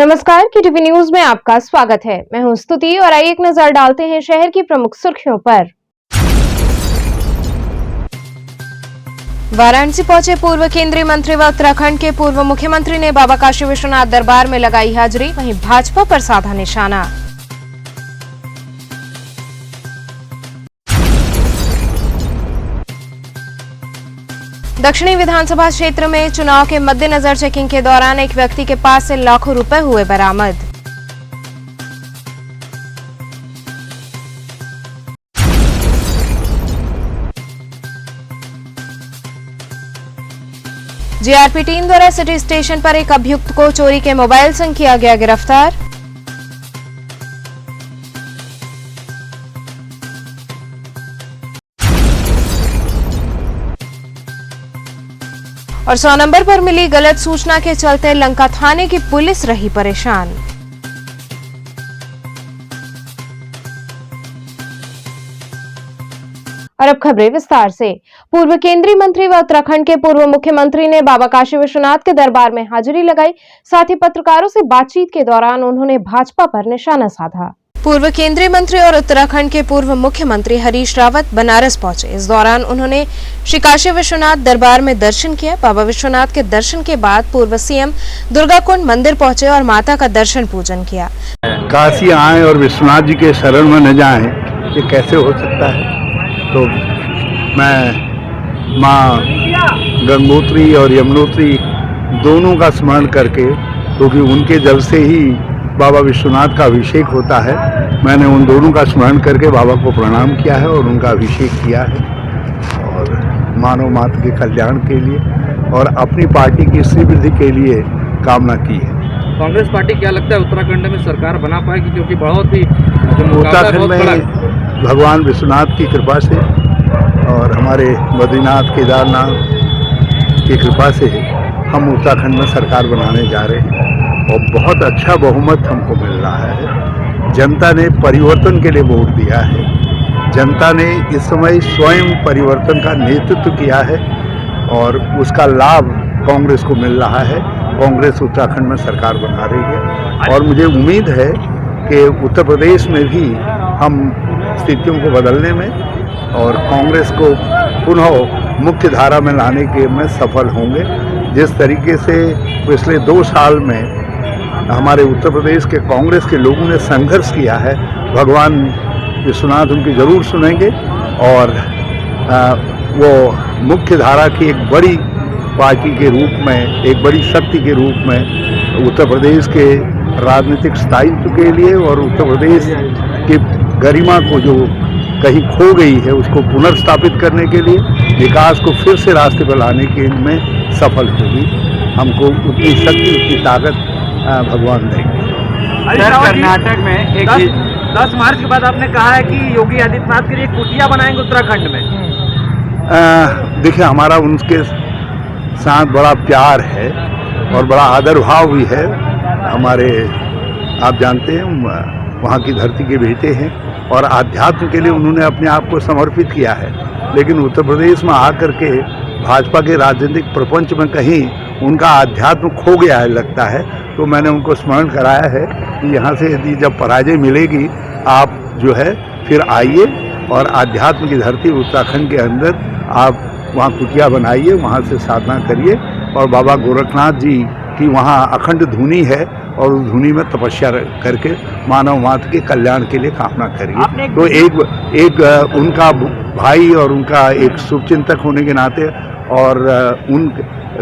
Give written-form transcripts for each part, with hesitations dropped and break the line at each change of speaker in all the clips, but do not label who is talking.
नमस्कार, KTV news में आपका स्वागत है। मैं हूं स्तुति और आइए एक नजर डालते हैं शहर की प्रमुख सुर्खियों पर। वाराणसी पहुंचे पूर्व केंद्रीय मंत्री व उत्तराखंड के पूर्व मुख्यमंत्री ने बाबा काशी विश्वनाथ दरबार में लगाई हाजिरी, वहीं भाजपा पर साधा निशाना। दक्षिणी विधानसभा क्षेत्र में चुनाव के मद्देनजर चेकिंग के दौरान एक व्यक्ति के पास से लाखों रुपए हुए बरामद। जीआरपी टीम द्वारा सिटी स्टेशन पर एक अभियुक्त को चोरी के मोबाइल से किया गया गिरफ्तार। और 100 नंबर पर मिली गलत सूचना के चलते लंका थाने की पुलिस रही परेशान। और अब खबरें विस्तार से। पूर्व केंद्रीय मंत्री व उत्तराखंड के पूर्व मुख्यमंत्री ने बाबा काशी विश्वनाथ के दरबार में हाजिरी लगाई। साथ ही पत्रकारों से बातचीत के दौरान उन्होंने भाजपा पर निशाना साधा। पूर्व केंद्रीय मंत्री और उत्तराखंड के पूर्व मुख्यमंत्री हरीश रावत बनारस पहुंचे। इस दौरान उन्होंने श्री काशी विश्वनाथ दरबार में दर्शन किया। बाबा विश्वनाथ के दर्शन के बाद पूर्व सीएम दुर्गाकुंड मंदिर पहुंचे और माता का दर्शन पूजन किया।
काशी आए और विश्वनाथ जी के शरण में न जाएं, ये कैसे हो सकता है। तो मैं माँ गंगोत्री और यमुनोत्री दोनों का स्मरण करके, क्योंकि उनके जल से ही बाबा विश्वनाथ का अभिषेक होता है, मैंने उन दोनों का स्मरण करके बाबा को प्रणाम किया है और उनका अभिषेक किया है और मानव मात्र के कल्याण के लिए और अपनी पार्टी की श्रीवृद्धि के लिए कामना की है।
कांग्रेस पार्टी क्या लगता है उत्तराखंड में सरकार बना पाएगी, क्योंकि बहुत ही
उत्तराखंड में भगवान विश्वनाथ की कृपा से और हमारे बद्रीनाथ केदारनाथ की कृपा से हम उत्तराखंड में सरकार बनाने जा रहे हैं और बहुत अच्छा बहुमत हमको मिल रहा है। जनता ने परिवर्तन के लिए वोट दिया है। जनता ने इस समय स्वयं परिवर्तन का नेतृत्व किया है और उसका लाभ कांग्रेस को मिल रहा है। कांग्रेस उत्तराखंड में सरकार बना रही है और मुझे उम्मीद है कि उत्तर प्रदेश में भी हम स्थितियों को बदलने में और कांग्रेस को पुनः मुख्य धारा में लाने के में सफल होंगे। जिस तरीके से पिछले 2 साल में हमारे उत्तर प्रदेश के कांग्रेस के लोगों ने संघर्ष किया है, भगवान विश्वनाथ उनकी जरूर सुनेंगे और वो मुख्य धारा की एक बड़ी पार्टी के रूप में, एक बड़ी शक्ति के रूप में उत्तर प्रदेश के राजनीतिक स्थायित्व के लिए और उत्तर प्रदेश की गरिमा को जो कहीं खो गई है उसको पुनर्स्थापित करने के लिए, विकास को फिर से रास्ते पर लाने के में सफल होगी। हमको उतनी शक्ति, उतनी ताकत भगवान देंगे।
कर्नाटक में 10 मार्च के बाद आपने कहा है कि योगी आदित्यनाथ के लिए कुटिया बनाएंगे उत्तराखंड में।
देखिए, हमारा उनके साथ बड़ा प्यार है और बड़ा आदर भाव भी है। हमारे, आप जानते हैं, वहाँ की धरती के बेटे हैं और आध्यात्म के लिए उन्होंने अपने आप को समर्पित किया है। लेकिन उत्तर प्रदेश में आकर के भाजपा के राजनीतिक प्रपंच में कहीं उनका आध्यात्म खो गया है लगता है। तो मैंने उनको स्मरण कराया है कि यहाँ से यदि जब पराजय मिलेगी, आप जो है फिर आइए और आध्यात्म की धरती उत्तराखंड के अंदर आप वहाँ कुटिया बनाइए, वहाँ से साधना करिए और बाबा गोरखनाथ जी की वहाँ अखंड धुनी है और उस धुनी में तपस्या करके मानव मात्र के कल्याण के लिए कामना करिए। तो एक उनका भाई और उनका एक शुभचिंतक होने के नाते और उन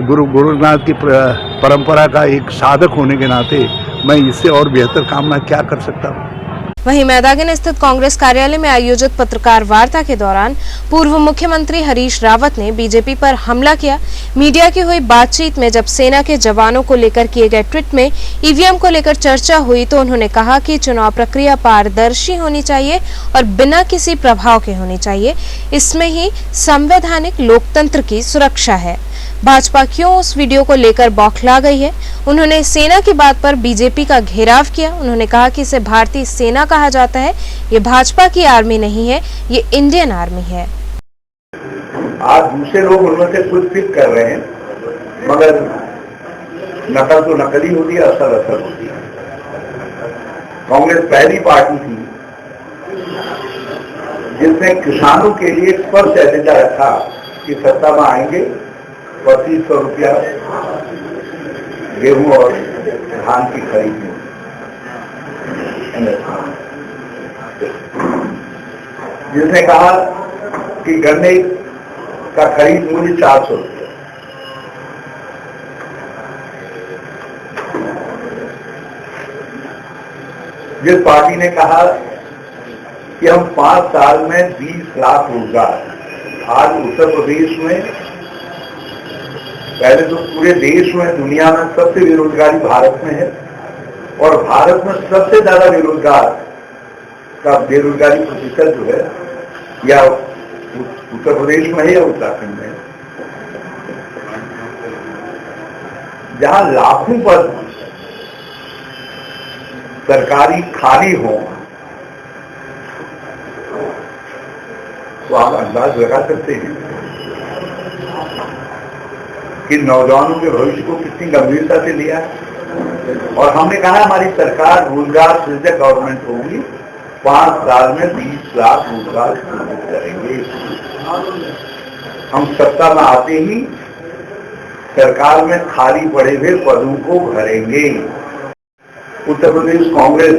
गुरु गोरखनाथ की परंपरा का एक साधक होने के नाते मैं इससे और बेहतर कामना क्या कर सकता हूँ।
वहीं मैदागन स्थित कांग्रेस कार्यालय में आयोजित पत्रकार वार्ता के दौरान पूर्व मुख्यमंत्री हरीश रावत ने बीजेपी पर हमला किया। मीडिया की हुई बातचीत में जब सेना के जवानों को लेकर किए गए ट्वीट में ईवीएम को लेकर चर्चा हुई तो उन्होंने कहा कि चुनाव प्रक्रिया पारदर्शी होनी चाहिए और बिना किसी प्रभाव के होनी चाहिए। इसमें ही संवैधानिक लोकतंत्र की सुरक्षा है। भाजपा क्यों उस वीडियो को लेकर बौखला गई है। उन्होंने सेना की बात पर बीजेपी का घेराव किया। उन्होंने कहा कि इसे भारतीय सेना कहा जाता है, ये भाजपा की आर्मी नहीं है, ये इंडियन आर्मी है।
आज दूसरे लोग उनमें से खुद फिट कर रहे हैं, मगर नकल तो नकली होती है, असल होती है। कांग्रेस पहली पार्टी थी जिसने किसानों के लिए स्पष्ट एजेंडा रखा कि सत्ता में आएंगे 2500 रुपया गेहूं और धान की खरीद में, जिसने कहा कि गन्ने का खरीद मूल्य 400 रुपया, जिस पार्टी ने कहा कि हम 5 साल में 20 लाख रोजगार, आज उत्तर प्रदेश में, पहले तो पूरे देश में, दुनिया में सबसे बेरोजगारी भारत में है और भारत में सबसे ज्यादा बेरोजगारी प्रतिशत जो है या उत्तर प्रदेश में है या उत्तराखंड में है, जहां लाखों पद सरकारी खाली हो, तो आप अंदाज लगा सकते हैं कि नौजवानों के भविष्य को कितनी गंभीरता से लिया है। और हमने कहा हमारी सरकार रोजगार सृजक गवर्नमेंट होगी, 5 साल में 20 लाख रोजगार सृजित करेंगे। हम सत्ता में आते ही सरकार में खाली पड़े हुए पदों को भरेंगे। उत्तर प्रदेश कांग्रेस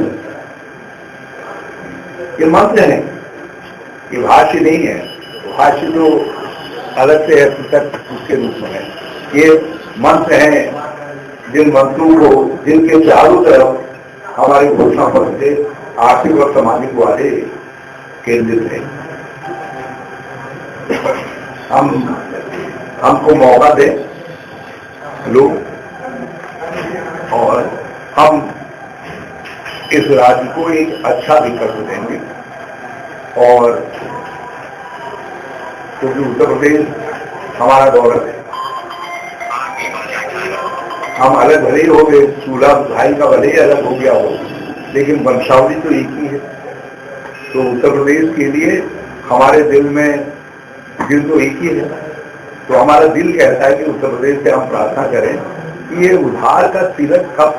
ये मंत्र है, ये भाष्य नहीं है, भाष्य तो अलग से है, पुस्तक उसके रूप में है। ये मंत्र हैं जिन मंत्रों को, जिनके चारों तरफ हमारे घोषणा पत्र से आर्थिक और सामाजिक वादे केंद्रित हैं। हमको मौका दें लोग और हम इस राज्य को एक अच्छा विकल्प देंगे। और क्योंकि उत्तर प्रदेश हमारा गौरव है, हम अलग भले ही हो गए, चूल्हा भाई का भले ही अलग हो गया हो, लेकिन वंशावली तो एक ही है। तो उत्तर प्रदेश के लिए हमारे दिल तो एक ही है। तो हमारा दिल कहता है कि उत्तर प्रदेश से हम प्रार्थना करें कि ये उधार का तिलक कब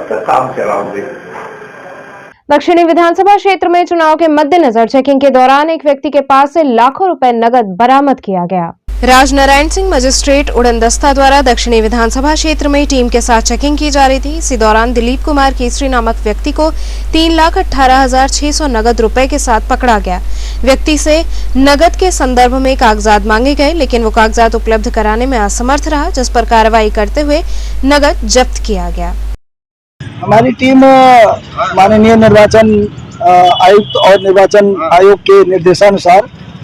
तक काम चलाओगे।
दक्षिणी विधानसभा क्षेत्र में चुनाव के मद्देनजर चेकिंग के दौरान एक व्यक्ति के पास से लाखों रुपए नकद बरामद किया गया। राजनारायण सिंह मजिस्ट्रेट उड़नदस्ता द्वारा दक्षिणी विधानसभा क्षेत्र में टीम के साथ चेकिंग की जा रही थी। इसी दौरान दिलीप कुमार केसरी नामक व्यक्ति को 3,18,600 नगद रुपए के साथ पकड़ा गया। व्यक्ति से नगद के संदर्भ में कागजात मांगे गए, लेकिन वो कागजात उपलब्ध कराने में असमर्थ रहा, जिस पर कार्रवाई करते हुए नगद जब्त किया गया।
हमारी टीम माननीय निर्वाचन आयुक्त और निर्वाचन आयोग के निर्देशानुसार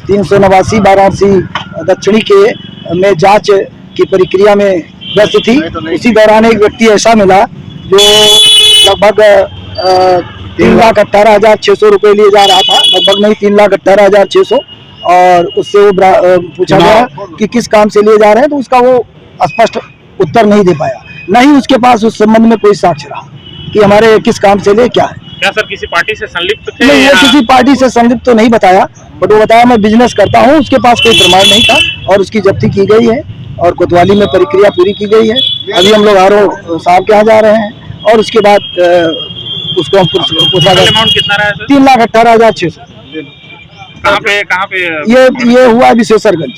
389 वाराणसी दक्षिणी के में जांच की प्रक्रिया में व्यस्त थी। उसी दौरान एक व्यक्ति ऐसा मिला जो लगभग 3,18,600 रुपए लिए जा रहा था, लगभग नहीं 3,18,600, और उससे वो पूछा गया कि किस काम से लिए जा रहे हैं, तो उसका वो स्पष्ट उत्तर नहीं दे पाया। न ही उसके पास उस संबंध में कोई साक्ष्य रहा कि हमारे किस काम से लिए क्या है।
क्या सर किसी पार्टी से संलिप्त थे?
नहीं, ये किसी पार्टी से संलिप्त तो नहीं बताया, बट वो बताया मैं बिजनेस करता हूँ। उसके पास कोई प्रमाण नहीं था और उसकी जब्ती की गई है और कोतवाली में प्रक्रिया पूरी की गई है। अभी हम लोग आरओ साहब के यहाँ जा रहे हैं और उसके बाद उसको हम पूछा गया।
अमाउंट कितना रहा है सर?
3,18,600।
कहाँ पे
ये हुआ विशेषरगंज।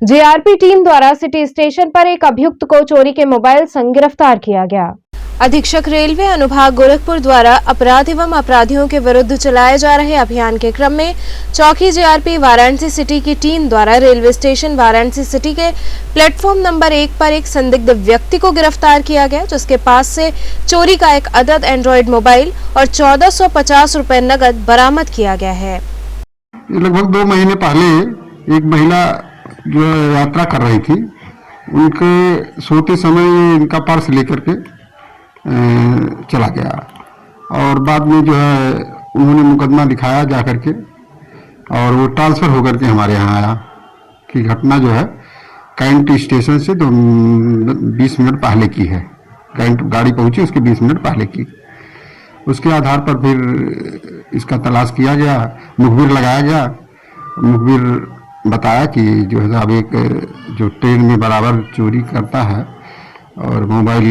जेआरपी टीम द्वारा सिटी स्टेशन पर एक अभियुक्त को चोरी के मोबाइल संग गिरफ्तार किया गया। अधीक्षक रेलवे अनुभाग गोरखपुर द्वारा अपराध एवं अपराधियों के विरुद्ध चलाए जा रहे अभियान के क्रम में चौकी जेआरपी वाराणसी सिटी की टीम द्वारा रेलवे स्टेशन वाराणसी सिटी के प्लेटफॉर्म नंबर 1 पर एक संदिग्ध व्यक्ति को गिरफ्तार किया गया, जिसके पास से चोरी का एक अदद एंड्रॉइड मोबाइल और 1450 रुपए नकद बरामद किया गया है।
लगभग 2 महीने पहले एक महिला जो यात्रा कर रही थी, उनके सोते समय इनका पर्स लेकर के चला गया और बाद में जो है उन्होंने मुकदमा दिखाया जा करके और वो ट्रांसफर होकर के हमारे यहाँ आया कि घटना जो है कैंट स्टेशन से 20 मिनट पहले की है। कैंट गाड़ी पहुंची उसके 20 मिनट पहले की। उसके आधार पर फिर इसका तलाश किया गया, मुखबिर लगाया गया। मुखबिर बताया कि जो है अब एक जो ट्रेन में बराबर चोरी करता है और मोबाइल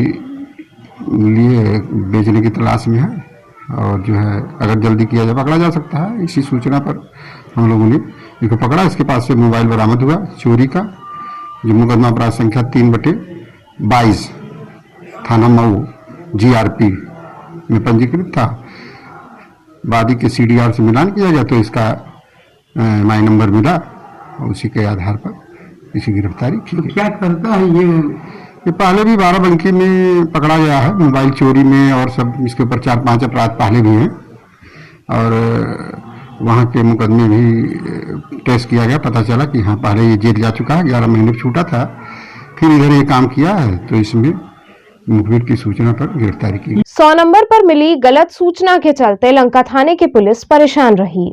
लिए बेचने की तलाश में है और जो है अगर जल्दी किया जाए पकड़ा जा सकता है। इसी सूचना पर हम लोगों ने इनको पकड़ा। इसके पास से मोबाइल बरामद हुआ चोरी का, जो मुकदमा अपराध संख्या 3/22 थाना मऊ GRP में पंजीकृत था। वादी के CDR से मिलान किया गया तो इसका माई नंबर मिला और उसी के आधार पर इसकी गिरफ्तारी की गई।
क्या करता है
ये पहले भी बाराबंकी में पकड़ा गया है मोबाइल चोरी में और सब। इसके ऊपर 4-5 अपराध पहले भी हैं और वहाँ के मुकदमे भी टेस्ट किया गया, पता चला कि हाँ पहले ये जेल जा चुका है, 11 महीने छूटा था, फिर इधर ये काम किया है तो इसमें मुखबिर की सूचना पर गिरफ्तारी की।
100 नंबर पर मिली गलत सूचना के चलते लंका थाने की पुलिस परेशान रही।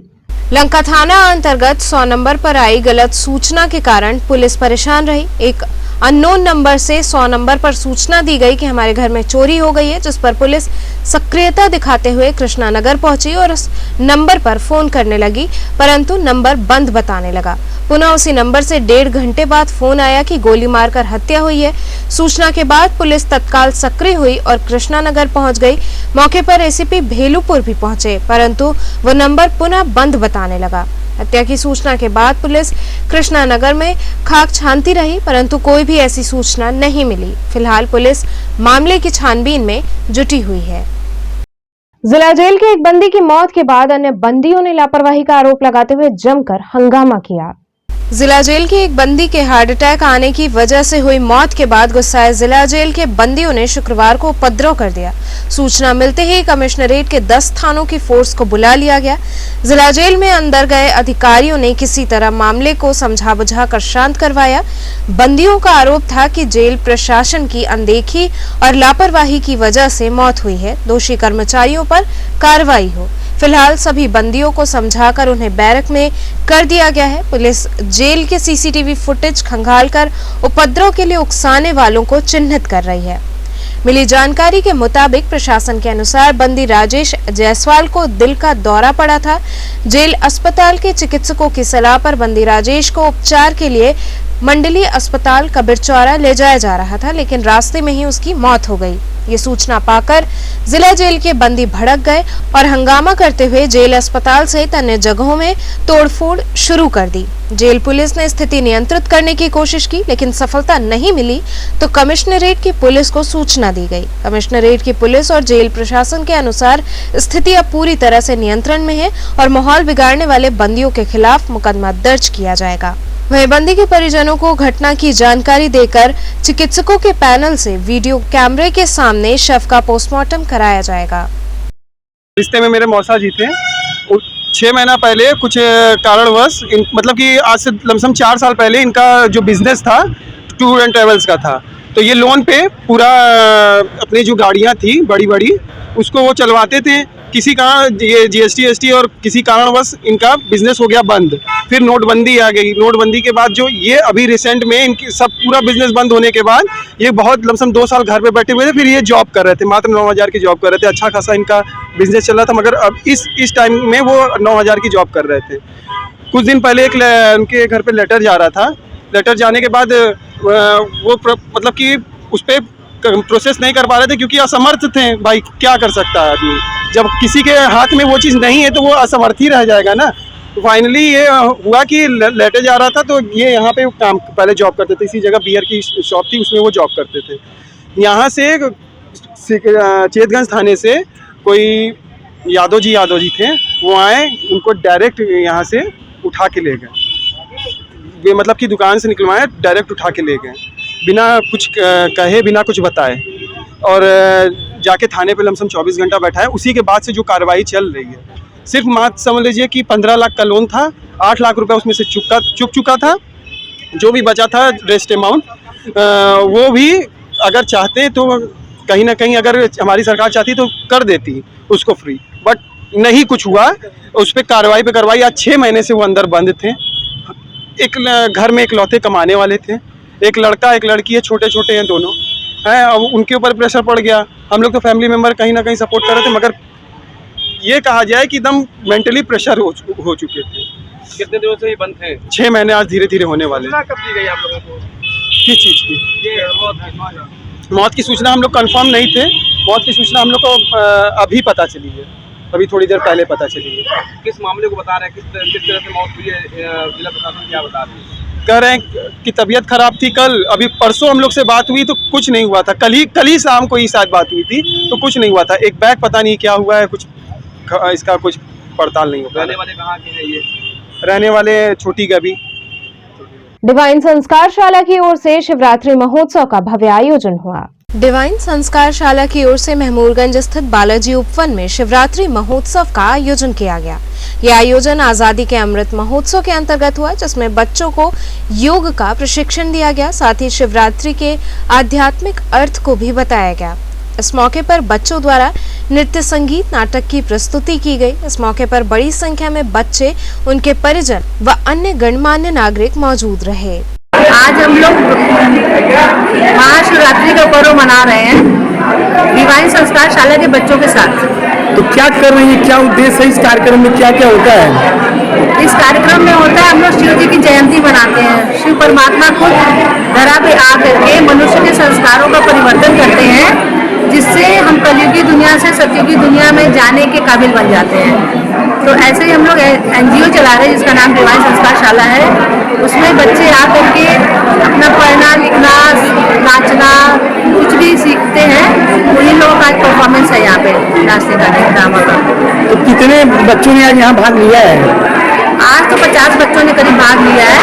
लंका थाना अंतर्गत 100 नंबर पर आई गलत सूचना के कारण पुलिस परेशान रही। एक अननोन नंबर से 100 नंबर पर सूचना दी गई कि हमारे घर में चोरी हो गई है, जिस पर पुलिस सक्रियता दिखाते हुए कृष्णा नगर पहुंची और उस नंबर पर फोन करने लगी, परंतु नंबर बंद बताने लगा। पुनः उसी नंबर से 1.5 घंटे बाद फोन आया कि गोली मारकर हत्या हुई है। सूचना के बाद पुलिस तत्काल सक्रिय हुई और कृष्णा नगर पहुंच गई। मौके पर ACP भेलूपुर भी पहुंचे, परंतु वो नंबर पुनः बंद बताने लगा। हत्या की सूचना के बाद पुलिस कृष्णा नगर में खाक छानती रही, परंतु कोई भी ऐसी सूचना नहीं मिली। फिलहाल पुलिस मामले की छानबीन में जुटी हुई है। जिला जेल के एक बंदी की मौत के बाद अन्य बंदियों ने लापरवाही का आरोप लगाते हुए जमकर हंगामा किया। जिला जेल के एक बंदी के हार्ट अटैक आने की वजह से हुई मौत के बाद गुस्साए जिला जेल के बंदियों ने शुक्रवार को उपद्रव कर दिया। सूचना मिलते ही कमिश्नरेट के 10 थानों की फोर्स को बुला लिया गया। जिला जेल में अंदर गए अधिकारियों ने किसी तरह मामले को समझा बुझा कर शांत करवाया। बंदियों का आरोप था कि जेल प्रशासन की अनदेखी और लापरवाही की वजह से मौत हुई है। दोषी कर्मचारियों पर कार्रवाई हो। फिलहाल सभी बंदियों को समझाकर उन्हें बैरक में कर दिया गया है। पुलिस जेल के CCTV फुटेज खंगालकर उपद्रव के लिए उकसाने वालों को चिन्हित कर रही है। मिली जानकारी के मुताबिक प्रशासन के अनुसार बंदी राजेश जायसवाल को दिल का दौरा पड़ा था। जेल अस्पताल के चिकित्सकों की सलाह पर बंदी राजेश को उपचार के लिए मंडलीय अस्पताल कबीरचौरा ले जाया जा रहा था, लेकिन रास्ते में ही उसकी मौत हो गई। ये सूचना पाकर जिला जेल के बंदी भड़क गए और हंगामा करते हुए जेल अस्पताल सहित अन्य जगहों में तोड़फोड़ शुरू कर दी। जेल पुलिस ने स्थिति नियंत्रित करने की कोशिश की, लेकिन सफलता नहीं मिली तो कमिश्नरेट की पुलिस को सूचना दी गई। कमिश्नरेट की पुलिस और जेल प्रशासन के अनुसार स्थिति अब पूरी तरह से नियंत्रण में है और माहौल बिगाड़ने वाले बंदियों के खिलाफ मुकदमा दर्ज किया जाएगा। वहीं बंदी के परिजनों को घटना की जानकारी देकर चिकित्सकों के पैनल से वीडियो कैमरे के सामने शव का पोस्टमार्टम कराया जाएगा।
रिश्ते में मेरे मौसा जी थे। 6 महीना पहले कुछ कारणवश मतलब कि आज से लमसम 4 साल पहले इनका जो बिजनेस था टूर एंड ट्रेवल्स का था, तो ये लोन पे पूरा अपनी जो गाड़ियाँ थी बड़ी बड़ी उसको वो चलवाते थे। किसी कारण ये GST और किसी कारणवश इनका बिजनेस हो गया बंद। फिर नोटबंदी आ गई। नोटबंदी के बाद जो ये अभी रिसेंट में इनकी सब पूरा बिजनेस बंद होने के बाद ये बहुत लमसम 2 साल घर पे बैठे हुए थे। फिर ये जॉब कर रहे थे, मात्र 9,000 की जॉब कर रहे थे। अच्छा खासा इनका बिजनेस चल रहा था, मगर अब इस टाइम में वो 9,000 की जॉब कर रहे थे। कुछ दिन पहले उनके घर पे लेटर जा रहा था। लेटर जाने के बाद वो मतलब कि उस पर प्रोसेस नहीं कर पा रहे थे क्योंकि असमर्थ थे। भाई क्या कर सकता है आदमी, जब किसी के हाथ में वो चीज़ नहीं है तो वो असमर्थ ही रह जाएगा ना। तो फाइनली ये हुआ कि लेटर जा रहा था, तो ये यहाँ पे काम पहले जॉब करते थे। इसी जगह बियर की शॉप थी, उसमें वो जॉब करते थे। यहाँ से चेतगंज थाने से कोई यादव जी थे, वो आए, उनको डायरेक्ट यहाँ से उठा के ले गए। मतलब कि दुकान से निकलवाए, डायरेक्ट उठा के ले गए बिना कुछ कहे, बिना कुछ बताए, और जाके थाने पे लमसम 24 घंटा बैठाए। उसी के बाद से जो कार्रवाई चल रही है, सिर्फ मात्र समझ लीजिए कि 15 लाख का लोन था, 8 लाख रुपए उसमें से चुक चुका था। जो भी बचा था रेस्ट अमाउंट, वो भी अगर चाहते तो कहीं ना कहीं अगर हमारी सरकार चाहती तो कर देती उसको फ्री, बट नहीं कुछ हुआ। उस पर कार्रवाई पे कार्रवाई। आज 6 महीने से वो अंदर बंद थे। एक घर में इकलौते कमाने वाले थे, एक लड़का एक लड़की है, छोटे छोटे हैं दोनों हैं। अब उनके ऊपर प्रेशर पड़ गया। हम लोग तो फैमिली मेम्बर कहीं ना कहीं सपोर्ट कर रहे थे, मगर ये कहा जाए कि एकदम मेंटली प्रेशर हो चुके थे।
कितने दिनों से ये बंद थे?
6 महीने आज धीरे धीरे होने वाले।
कब दी गई आप लोगों को?
किस चीज़ की?
ये मौत
मौत की सूचना हम लोग कंफर्म नहीं थे, मौत की सूचना हम लोग को अभी पता चली है, अभी थोड़ी देर पहले पता चली है।
किस मामले को बता रहे हैं, किस तरह से मौत हुई है, जिला प्रशासन क्या बता रहे हैं?
कह रहे हैं कि तबीयत खराब थी कल, अभी परसों हम लोग से बात हुई तो कुछ नहीं हुआ था, कल ही शाम को ही शायद बात हुई थी तो कुछ नहीं हुआ था। एक बैग पता नहीं क्या हुआ है, कुछ इसका कुछ पड़ताल नहीं होगा।
रहने वाले कहाँ के हैं ये?
रहने वाले छोटी गबी।
डिवाइन संस्कारशाला की ओर से शिवरात्रि महोत्सव का भव्य आयोजन हुआ। डिवाइन संस्कारशाला की ओर से महमूदगंज स्थित बालाजी उपवन में शिवरात्रि महोत्सव का आयोजन किया गया। यह आयोजन आजादी के अमृत महोत्सव के अंतर्गत हुआ, जिसमें बच्चों को योग का प्रशिक्षण दिया गया, साथ ही शिवरात्रि के आध्यात्मिक अर्थ को भी बताया गया। इस मौके पर बच्चों द्वारा नृत्य, संगीत, नाटक की प्रस्तुति की गई। इस मौके पर बड़ी संख्या में बच्चे, उनके परिजन व अन्य गणमान्य नागरिक मौजूद रहे।
आज हम लोग महाशिवरात्रि का पर्व मना रहे हैं डिवाइन संस्कारशाला के बच्चों के साथ।
तो क्या कर रही है, क्या उद्देश्य है इस कार्यक्रम में, क्या क्या होता है?
इस कार्यक्रम में होता है, हम लोग शिव जी की जयंती मनाते हैं। शिव परमात्मा खुद धरा पे आकर के मनुष्य के संस्कारों का परिवर्तन करते हैं, जिससे हम कलयुगी दुनिया से सतयुगी दुनिया में जाने के काबिल बन जाते हैं। तो ऐसे ही हम लोग NGO चला रहे हैं जिसका नाम डिवाइन संस्कारशाला है। उसमें बच्चे आकर के अपना पढ़ना, लिखना, नाचना कुछ भी सीखते हैं। उन्हीं लोगों का परफॉर्मेंस है यहाँ पे नाचने गाने ड्रामा का।
तो कितने बच्चों ने आज यहाँ भाग लिया है?
आज तो 50 बच्चों ने करीब भाग लिया है।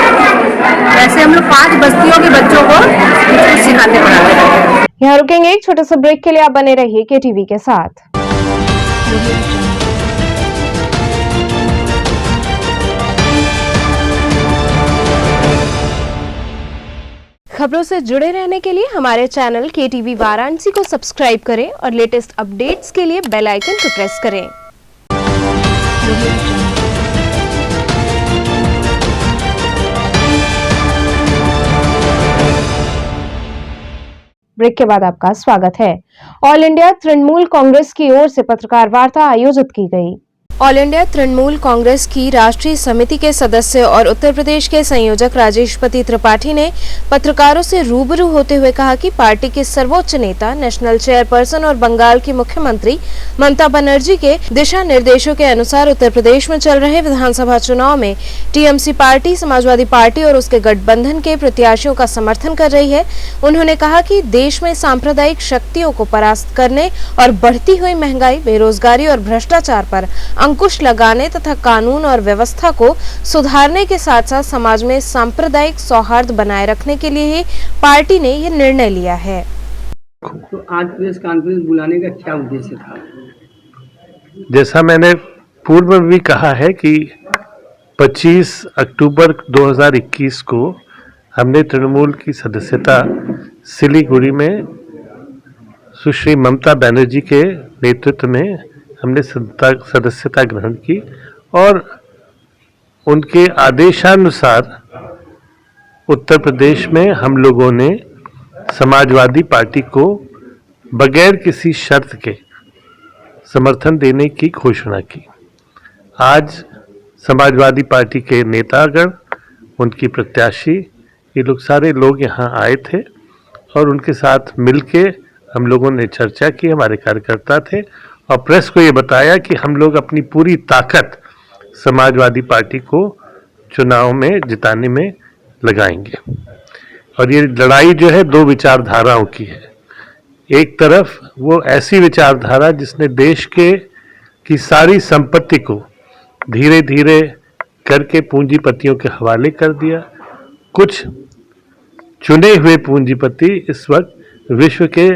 वैसे हम लोग 5 बस्तियों के बच्चों को कुछ सिखाते पढ़ाते हैं।
यहाँ रुकेंगे एक छोटे से ब्रेक के लिए, आप बने रहिए KTV के साथ। खबरों से जुड़े रहने के लिए हमारे चैनल KTV वाराणसी को सब्सक्राइब करें और लेटेस्ट अपडेट्स के लिए बेल आइकन को प्रेस करें। ब्रेक के बाद आपका स्वागत है। ऑल इंडिया तृणमूल कांग्रेस की ओर से पत्रकार वार्ता आयोजित की गई। ऑल इंडिया तृणमूल कांग्रेस की राष्ट्रीय समिति के सदस्य और उत्तर प्रदेश के संयोजक राजेशपति त्रिपाठी ने पत्रकारों से रूबरू होते हुए कहा कि पार्टी के सर्वोच्च नेता, नेशनल चेयरपर्सन और बंगाल की मुख्यमंत्री ममता बनर्जी के दिशा निर्देशों के अनुसार उत्तर प्रदेश में चल रहे विधानसभा चुनाव में TMC पार्टी, समाजवादी पार्टी और उसके गठबंधन के प्रत्याशियों का समर्थन कर रही है। उन्होंने कहा कि देश में सांप्रदायिक शक्तियों को परास्त करने और बढ़ती हुई महंगाई, बेरोजगारी और भ्रष्टाचार पर अंकुश लगाने तथा कानून और व्यवस्था को सुधारने के साथ साथ समाज में सांप्रदायिक सौहार्द बनाए रखने के लिए ही पार्टी ने यह निर्णय लिया है।
तो आज प्रेस कॉन्फ्रेंस बुलाने का क्या उद्देश्य था?
जैसा मैंने पूर्व में भी कहा है कि 25 अक्टूबर 2021 को हमने तृणमूल की सदस्यता सिलीगुड़ी में सुश्री ममता बनर्जी के नेतृत्व में हमने सदस्यता ग्रहण की और उनके आदेशानुसार उत्तर प्रदेश में हम लोगों ने समाजवादी पार्टी को बगैर किसी शर्त के समर्थन देने की घोषणा की। आज समाजवादी पार्टी के नेतागण, उनकी प्रत्याशी, ये लोग सारे लोग यहाँ आए थे और उनके साथ मिलके हम लोगों ने चर्चा की। हमारे कार्यकर्ता थे और प्रेस को ये बताया कि हम लोग अपनी पूरी ताकत समाजवादी पार्टी को चुनाव में जिताने में लगाएंगे। और ये लड़ाई जो है 2 विचारधाराओं की है। एक तरफ वो ऐसी विचारधारा जिसने देश की सारी संपत्ति को धीरे धीरे करके पूंजीपतियों के हवाले कर दिया। कुछ चुने हुए पूंजीपति इस वक्त विश्व के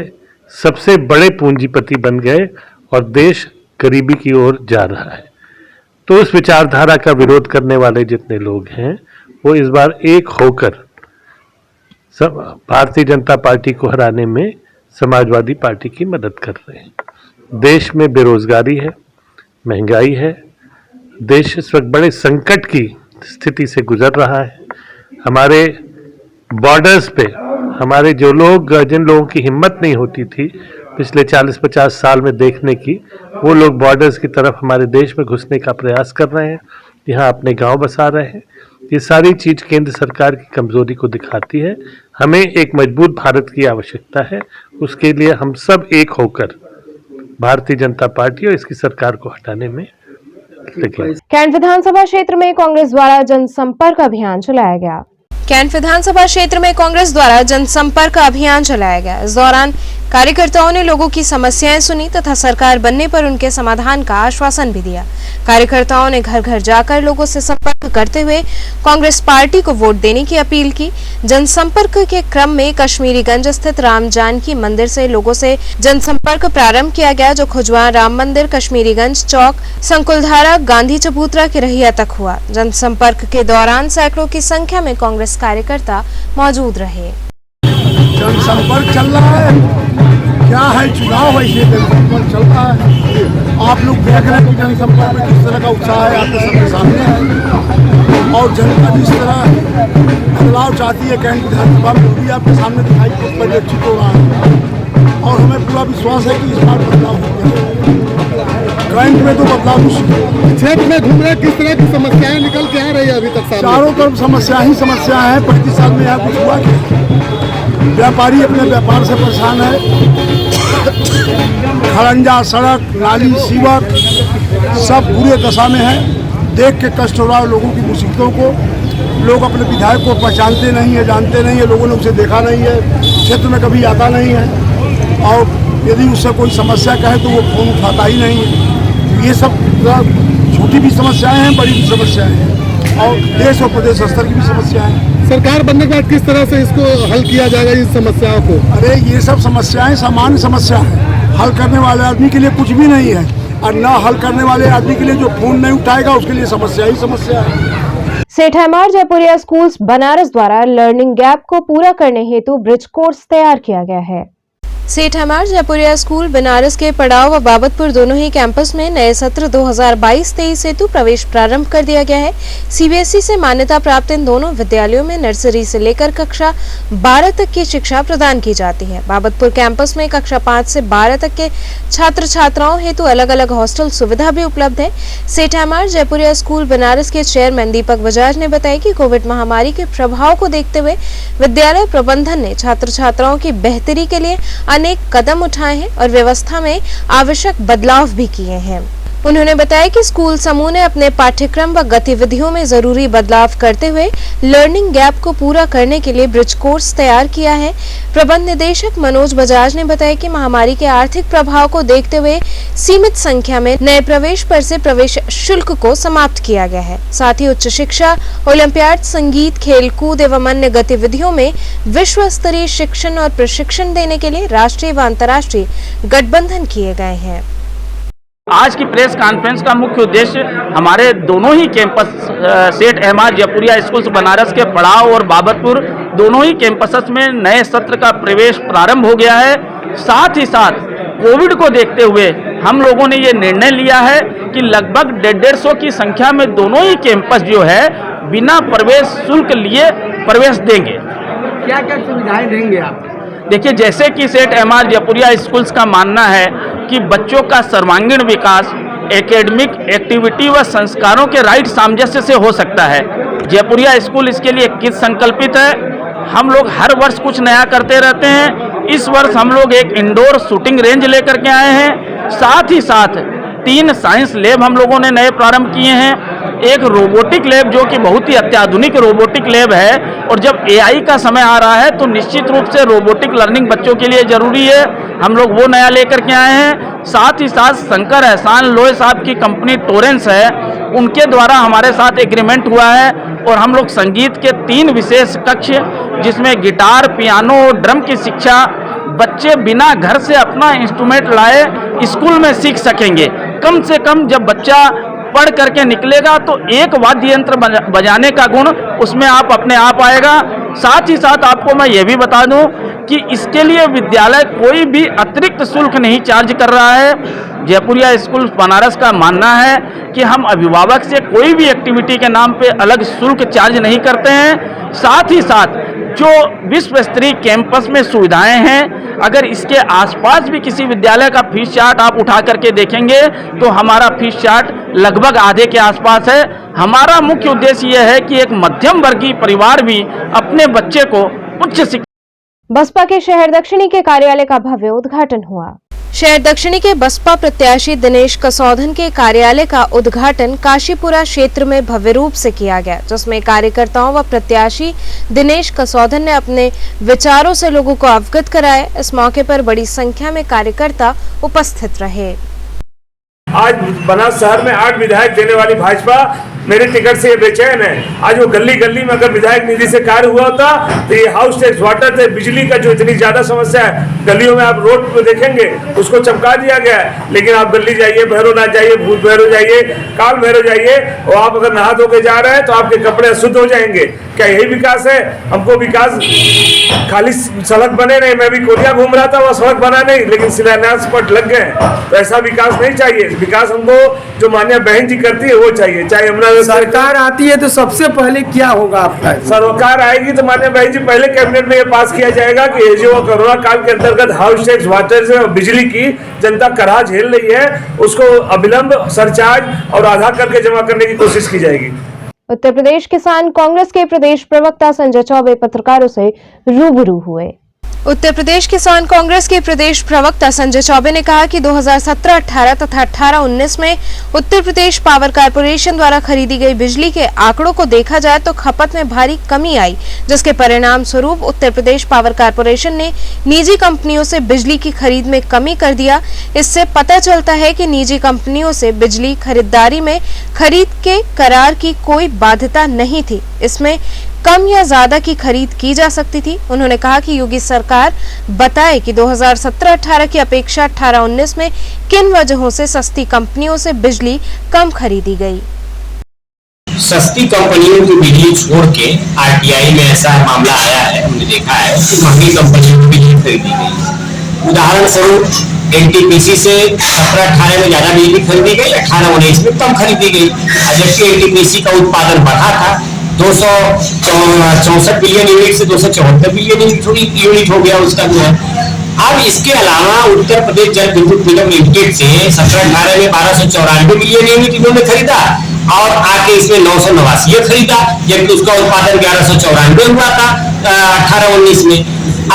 सबसे बड़े पूंजीपति बन गए और देश गरीबी की ओर जा रहा है। तो उस विचारधारा का विरोध करने वाले जितने लोग हैं वो इस बार एक होकर सब भारतीय जनता पार्टी को हराने में समाजवादी पार्टी की मदद कर रहे हैं। देश में बेरोजगारी है, महंगाई है, देश इस वक्त बड़े संकट की स्थिति से गुजर रहा है। हमारे बॉर्डर्स पे हमारे जिन लोगों की हिम्मत नहीं होती थी पिछले 40-50 साल में देखने की, वो लोग बॉर्डर्स की तरफ हमारे देश में घुसने का प्रयास कर रहे हैं, यहाँ अपने गांव बसा रहे हैं। ये सारी चीज़ केंद्र सरकार की कमजोरी को दिखाती है। हमें एक मजबूत भारत की आवश्यकता है। उसके लिए हम सब एक होकर भारतीय जनता पार्टी और इसकी सरकार को हटाने में लगे।
कैंट विधानसभा क्षेत्र में कांग्रेस द्वारा जनसंपर्क अभियान चलाया गया। कैंट विधानसभा क्षेत्र में कांग्रेस द्वारा जनसंपर्क अभियान चलाया गया। इस दौरान कार्यकर्ताओं ने लोगों की समस्याएं सुनी तथा सरकार बनने पर उनके समाधान का आश्वासन भी दिया। कार्यकर्ताओं ने घर घर जाकर लोगों से संपर्क करते हुए कांग्रेस पार्टी को वोट देने की अपील की। जनसंपर्क के क्रम में कश्मीरीगंज स्थित राम जानकी मंदिर से लोगों से जनसंपर्क प्रारंभ किया गया, जो खुजवान राम मंदिर, कश्मीरीगंज चौक, संकुलधारा, गांधी चबूतरा की रहिया तक हुआ। जनसंपर्क के दौरान सैकड़ों की संख्या में कांग्रेस कार्यकर्ता मौजूद रहे।
जनसंपर्क चल रहा है, क्या है चुनाव, वैसे जनसंपर्क चल रहा है। आप लोग देख रहे हैं कि जनसंपर्क में किस तरह का उत्साह है, आपके सबके सामने है। और जनता जिस तरह बदलाव चाहती है कैंट विधानसभा में, वो भी आपके सामने दिखाई परिलक्षित हो रहा है। और हमें पूरा विश्वास है कि इस बार बदलाव होगा। कैंट में तो बदलाव क्षेत्र में घूम रहे, किस तरह की समस्याएं निकल के आ रही है अभी तक? चारों तरफ समस्या ही समस्या है। 35 साल में यहाँ कुछ हुआ क्या? व्यापारी अपने व्यापार से परेशान है। खरंजा, सड़क, नाली, सीवर सब बुरे दशा में है। देख के कष्ट हो रहा है लोगों की मुसीबतों को। लोग अपने विधायक को पहचानते नहीं है, जानते नहीं है, लोगों ने उसे देखा नहीं है, क्षेत्र में कभी आता नहीं है। और यदि उससे कोई समस्या कहे तो वो फोन उठाता ही नहीं है। ये सब छोटी भी समस्याएं हैं, बड़ी भी समस्याएं हैं, और देश और प्रदेश स्तर की भी समस्याएं हैं। सरकार बनने के बाद किस तरह से इसको हल किया जाएगा, इस समस्याओं को? अरे ये सब समस्याएं सामान्य समस्या है। हल करने वाले आदमी के लिए कुछ भी नहीं है, और न हल करने वाले आदमी के लिए जो फोन नहीं उठाएगा उसके लिए समस्या ही समस्या है।
सेठ एमआर जयपुरिया स्कूल्स बनारस द्वारा लर्निंग गैप को पूरा करने हेतु ब्रिज कोर्स तैयार किया गया है। सेठ एमआर जयपुरिया स्कूल बनारस के पड़ाव व बाबतपुर दोनों ही कैंपस में नए सत्र 2022-23 हेतु प्रवेश प्रारंभ कर दिया गया है। सीबीएसई से मान्यता प्राप्त इन दोनों विद्यालयों में नर्सरी से लेकर कक्षा 12 तक की शिक्षा प्रदान की जाती है। बाबतपुर कैंपस में कक्षा 5 से 12 तक के छात्र छात्राओं हेतु अलग अलग हॉस्टल सुविधा भी उपलब्ध है। सेठ एमआर जयपुरिया स्कूल बनारस के चेयरमैन दीपक बजाज ने बताया कि कोविड महामारी के प्रभाव को देखते हुए विद्यालय प्रबंधन ने छात्र छात्राओं की बेहतरी के लिए अनेक कदम उठाए हैं और व्यवस्था में आवश्यक बदलाव भी किए हैं। उन्होंने बताया कि स्कूल समूह ने अपने पाठ्यक्रम व गतिविधियों में जरूरी बदलाव करते हुए लर्निंग गैप को पूरा करने के लिए ब्रिज कोर्स तैयार किया है। प्रबंध निदेशक मनोज बजाज ने बताया कि महामारी के आर्थिक प्रभाव को देखते हुए सीमित संख्या में नए प्रवेश पर से प्रवेश शुल्क को समाप्त किया गया है। साथ ही उच्च शिक्षा, ओलंपियाड, संगीत, खेलकूद एवं अन्य गतिविधियों में विश्व स्तरीय शिक्षण और प्रशिक्षण देने के लिए राष्ट्रीय व अंतर्राष्ट्रीय गठबंधन किए गए हैं।
आज की प्रेस कॉन्फ्रेंस का मुख्य उद्देश्य हमारे दोनों ही कैंपस सेठ एमआर जयपुरिया स्कूल्स बनारस के पड़ाव और बाबतपुर दोनों ही कैंपसेस में नए सत्र का प्रवेश प्रारंभ हो गया है। साथ ही साथ कोविड को देखते हुए हम लोगों ने ये निर्णय लिया है कि लगभग 150 की संख्या में दोनों ही कैंपस जो है बिना प्रवेश शुल्क लिए प्रवेश देंगे।
क्या क्या सुविधाएं देंगे आप?
देखिए, जैसे कि सेठ एमआर जयपुरिया स्कूल्स का मानना है कि बच्चों का सर्वांगीण विकास एकेडमिक एक्टिविटी व संस्कारों के राइट सामंजस्य से हो सकता है। जयपुरिया स्कूल इसके लिए कित संकल्पित है। हम लोग हर वर्ष कुछ नया करते रहते हैं। इस वर्ष हम लोग एक इंडोर शूटिंग रेंज लेकर के आए हैं। साथ ही साथ 3 साइंस लैब हम लोगों ने नए प्रारंभ किए हैं। एक रोबोटिक लैब जो कि बहुत ही अत्याधुनिक रोबोटिक लैब है, और जब एआई का समय आ रहा है तो निश्चित रूप से रोबोटिक लर्निंग बच्चों के लिए जरूरी है। हम लोग वो नया लेकर के आए हैं। साथ ही साथ शंकर एहसान लोहे साहब की कंपनी टोरेंस है, उनके द्वारा हमारे साथ एग्रीमेंट हुआ है, और हम लोग संगीत के 3 विशेष कक्ष जिसमें गिटार, पियानो, ड्रम की शिक्षा बच्चे बिना घर से अपना इंस्ट्रूमेंट लाए स्कूल में सीख सकेंगे। कम से कम जब बच्चा पढ़ करके निकलेगा तो एक वाद्य यंत्र बजाने का गुण उसमें अपने आप आएगा। साथ ही साथ आपको मैं ये भी बता दूं कि इसके लिए विद्यालय कोई भी अतिरिक्त शुल्क नहीं चार्ज कर रहा है। जयपुरिया स्कूल बनारस का मानना है कि हम अभिभावक से कोई भी एक्टिविटी के नाम पे अलग शुल्क चार्ज नहीं करते हैं। साथ ही साथ जो विश्व स्तरीय कैंपस में सुविधाएं हैं, अगर इसके आसपास भी किसी विद्यालय का फीस चार्ट आप उठा करके देखेंगे तो हमारा फीस चार्ट लगभग आधे के आसपास है। हमारा मुख्य उद्देश्य यह है कि एक मध्यम वर्गीय परिवार भी अपने बच्चे को उच्च शिक्षा।
बसपा के शहर दक्षिणी के कार्यालय का भव्य उद्घाटन हुआ। शहर दक्षिणी के बसपा प्रत्याशी दिनेश कसौधन के कार्यालय का उद्घाटन काशीपुरा क्षेत्र में भव्य रूप से किया गया, जिसमें कार्यकर्ताओं व प्रत्याशी दिनेश कसौधन ने अपने विचारों से लोगों को अवगत कराया। इस मौके पर बड़ी संख्या में कार्यकर्ता उपस्थित रहे।
आज बनास शहर में 8 विधायक देने वाली भाजपा मेरे टिकट से बेचैन है। आज वो गली गली में अगर विधायक निधि से कार्य हुआ होता तो ये हाउस टैक्स, वाटर टैक्स, बिजली का जो इतनी ज्यादा समस्या है, गलियों में आप रोड पे देखेंगे उसको चमका दिया गया है। लेकिन आप गली जाइए, भैरवनाथ जाइए, भूत भैरव जाइए, काल भैरव जाइए, और आप अगर नहा धो के जा रहे हैं तो आपके कपड़े अशुद्ध हो जाएंगे। क्या यही विकास है? हमको विकास खाली सड़क बने नहीं, मैं भी कोरिया घूम रहा था, वह सड़क बना नहीं, लेकिन शिलान्यास पर लग गए। तो ऐसा विकास नहीं चाहिए। विकास हमको जो मान्य बहन जी करती है वो चाहिए। चाहे हमारा
सरकार आती है तो सबसे पहले क्या होगा आपका?
सरकार आएगी तो मान्य बहन जी पहले कैबिनेट में ये पास किया जाएगा कि जो कोरोना काल के अंतर्गत हाउस टैक्स, वाटर से और बिजली की जनता कराह झेल रही है, उसको अविलंब सरचार्ज और आधा करके जमा करने की कोशिश की जाएगी।
उत्तर प्रदेश किसान कांग्रेस के प्रदेश प्रवक्ता संजय चौबे पत्रकारों से रूबरू हुए। उत्तर प्रदेश किसान कांग्रेस के प्रदेश प्रवक्ता संजय चौबे ने कहा कि 2017-18 तथा 18-19 में उत्तर प्रदेश पावर कॉर्पोरेशन द्वारा खरीदी गई बिजली के आंकड़ों को देखा जाए तो खपत में भारी कमी आई, जिसके परिणाम स्वरूप उत्तर प्रदेश पावर कॉर्पोरेशन ने निजी कंपनियों से बिजली की खरीद में कमी कर दिया। इससे पता चलता है कि निजी कंपनियों से बिजली खरीदारी में खरीद के करार की कोई बाध्यता नहीं थी। इसमें कम या ज्यादा की खरीद की जा सकती थी। उन्होंने कहा कि योगी सरकार बताए कि 2017-18 की अपेक्षा 18-19 में किन वजहों से सस्ती कंपनियों से बिजली कम खरीदी गई।
सस्ती कंपनियों की बिजली छोड़ के आरटीआई में ऐसा मामला आया है, हमने देखा है कि महंगी कंपनियों की बिजली खरीदी गई। उदाहरण स्वरूप एनटीपीसी से 17-18 में ज्यादा बिजली खरीदी गई, 18-19 में कम खरीदी गई। जबकि एनटीपीसी का उत्पादन बढ़ा था, 264 बिलियन यूनिट से 274 बिलियन यूनिट हो गया उसका जो है। अब इसके अलावा उत्तर प्रदेश जल विद्युत निगम लिमिटेड से 17-18 में 1294 बिलियन यूनिट इन्होंने खरीदा और आके इसमें 989 खरीदा, जबकि उसका उत्पादन 1194 हुआ था 18-19 में।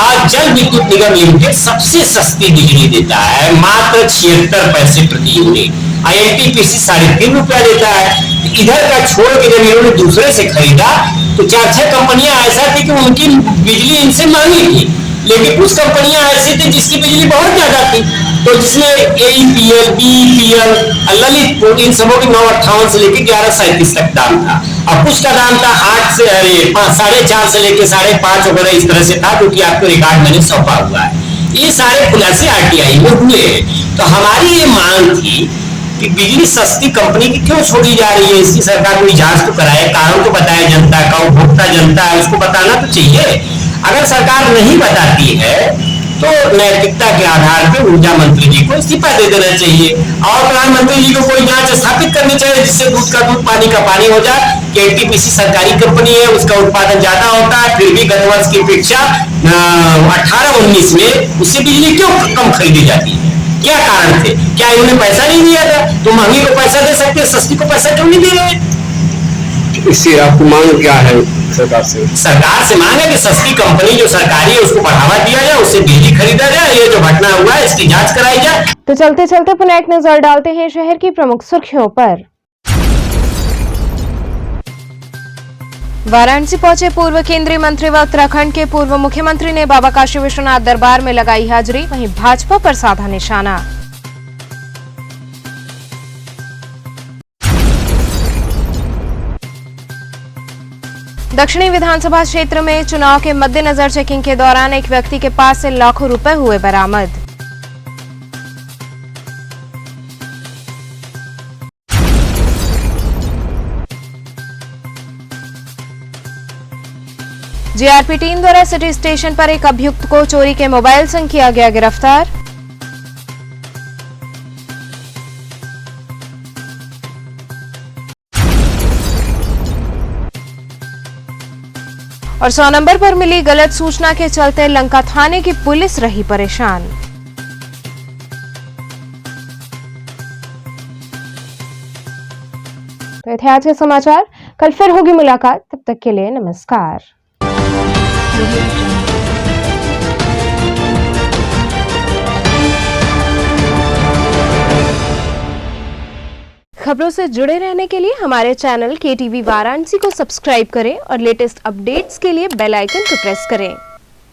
आज जल विद्युत निगम लिमिटेड सबसे सस्ती बिजली देता है, मात्र 76 पैसे प्रति यूनिट। एनटीपीसी 3.5 रुपया देता है। इधर का छोड़ के जब इन्होंने दूसरे से खरीदा तो 4-6 कंपनियां ऐसा थी कि उनकी बिजली इनसे महंगी थी, लेकिन कुछ कंपनियां ऐसी थी जिसकी बिजली बहुत ज्यादा थी। तो जिसमें एईपीएल, बीईपीएल, ललितपुर, इन सबों की 958 से लेकर 1137 तक दाम था। अब कुछ का दाम था 4.5 से लेकर 5.5 वगैरह इस तरह से था, क्योंकि आपको रिकॉर्ड मैंने सौंपा हुआ है। ये सारे खुलासे आरटीआई में हुए। तो हमारी ये मांग थी कि बिजली सस्ती कंपनी की क्यों छोड़ी जा रही है, इसकी सरकार कोई जांच तो कराए, कारण तो बताए जनता का, उपभोक्ता जनता है उसको बताना तो चाहिए। अगर सरकार नहीं बताती है तो नैतिकता के आधार पे ऊर्जा मंत्री जी को इस्तीफा दे देना चाहिए और प्रधानमंत्री जी को कोई जांच स्थापित करनी चाहिए, जिससे दूध का दूध पानी का पानी हो जाए। कि एनटीपीसी सरकारी कंपनी है, उसका उत्पादन ज्यादा होता है, फिर भी गत वर्ष की अपेक्षा 18-19 में उससे बिजली क्यों कम खरीदी जाती है? क्या कारण थे? क्या इन्होंने पैसा नहीं दिया था? तो महंगी को पैसा दे सकते, सस्ती को पैसा क्यों नहीं दे रहे?
इससे आपकी मांग क्या है सरकार से?
सरकार से मांग है कि सस्ती कंपनी जो सरकारी है उसको बढ़ावा दिया जाए, उससे बिजली खरीदा जाए। ये जो घटना हुआ है इसकी जांच कराई जाए।
तो चलते चलते पुनः एक नजर डालते हैं शहर की प्रमुख सुर्खियों पर। वाराणसी पहुंचे पूर्व केंद्रीय मंत्री व उत्तराखंड के पूर्व मुख्यमंत्री ने बाबा काशी विश्वनाथ दरबार में लगाई हाजिरी, वहीं भाजपा पर साधा निशाना। दक्षिणी विधानसभा क्षेत्र में चुनाव के मद्देनजर चेकिंग के दौरान एक व्यक्ति के पास से लाखों रुपए हुए बरामद। जीआरपी टीम द्वारा सिटी स्टेशन पर एक अभियुक्त को चोरी के मोबाइल संग किया गया गिरफ्तार। और 100 नंबर पर मिली गलत सूचना के चलते लंका थाने की पुलिस रही परेशान। तो थे आज के समाचार, कल फिर होगी मुलाकात, तब तक के लिए नमस्कार। खबरों से जुड़े रहने के लिए हमारे चैनल KTV वाराणसी को सब्सक्राइब करें और लेटेस्ट अपडेट्स के लिए बेल आइकन को प्रेस करें।